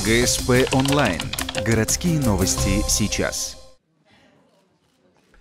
ГСП онлайн. Городские новости сейчас.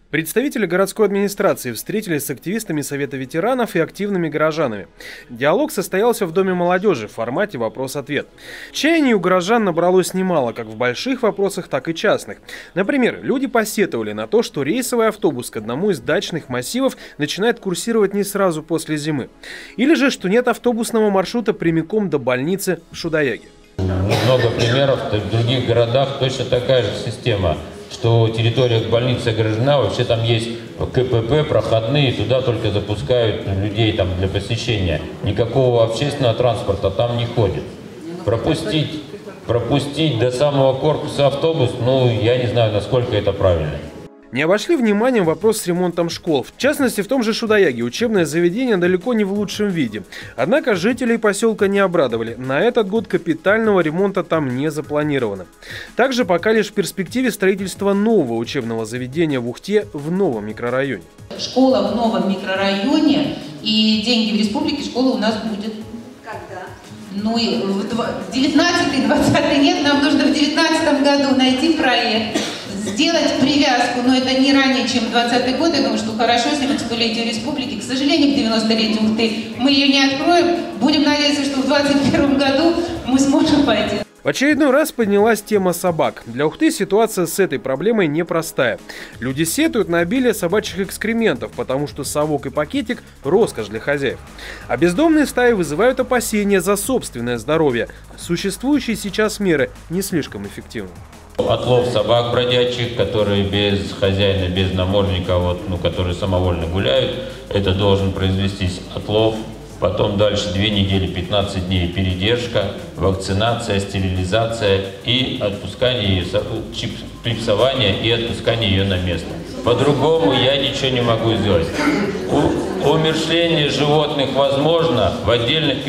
Представители городской администрации встретились с активистами Совета ветеранов и активными горожанами. Диалог состоялся в Доме молодежи в формате вопрос-ответ. Чаяний у горожан набралось немало, как в больших вопросах, так и частных. Например, люди посетовали на то, что рейсовый автобус к одному из дачных массивов начинает курсировать не сразу после зимы. Или же, что нет автобусного маршрута прямиком до больницы в Шудаяге. Много примеров, в других городах точно такая же система, что территория больницы ограждена, вообще там есть КПП, проходные, туда только запускают людей там для посещения. Никакого общественного транспорта там не ходит. Пропустить до самого корпуса автобус, я не знаю, насколько это правильно. Не обошли вниманием вопрос с ремонтом школ. В частности, в том же Шудаяге учебное заведение далеко не в лучшем виде. Однако жителей поселка не обрадовали. На этот год капитального ремонта там не запланировано. Также пока лишь в перспективе строительства нового учебного заведения в Ухте в новом микрорайоне. Школа в новом микрорайоне, и деньги в республике школа у нас будет. Когда? 19-20 нет, нам нужно в 2019 году найти проект, сделать привязку, но это не ранее, чем 2020 год. Я думаю, что хорошо, если мы к 100-летию республики, к сожалению, к 90-летию Ухты мы ее не откроем. Будем надеяться, что в 2021 году мы сможем пойти. В очередной раз поднялась тема собак. Для Ухты ситуация с этой проблемой непростая. Люди сетуют на обилие собачьих экскрементов, потому что совок и пакетик – роскошь для хозяев. А бездомные стаи вызывают опасения за собственное здоровье. Существующие сейчас меры не слишком эффективны. Отлов собак бродячих, которые без хозяина, без намордника, которые самовольно гуляют, это должен произвестись отлов. Потом дальше 2 недели, 15 дней передержка, вакцинация, стерилизация и отпускание ее, клипсование и отпускание ее на место. По-другому я ничего не могу сделать. Умерщвление животных возможно в отдельных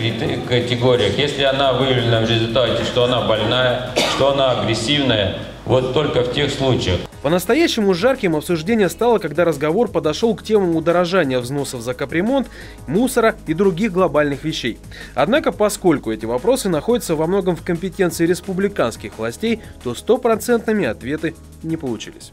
категориях, если она выявлена в результате, что она больная, что она агрессивная, вот только в тех случаях. По-настоящему жарким обсуждение стало, когда разговор подошел к темам удорожания взносов за капремонт, мусора и других глобальных вещей. Однако, поскольку эти вопросы находятся во многом в компетенции республиканских властей, то стопроцентными ответы не получились.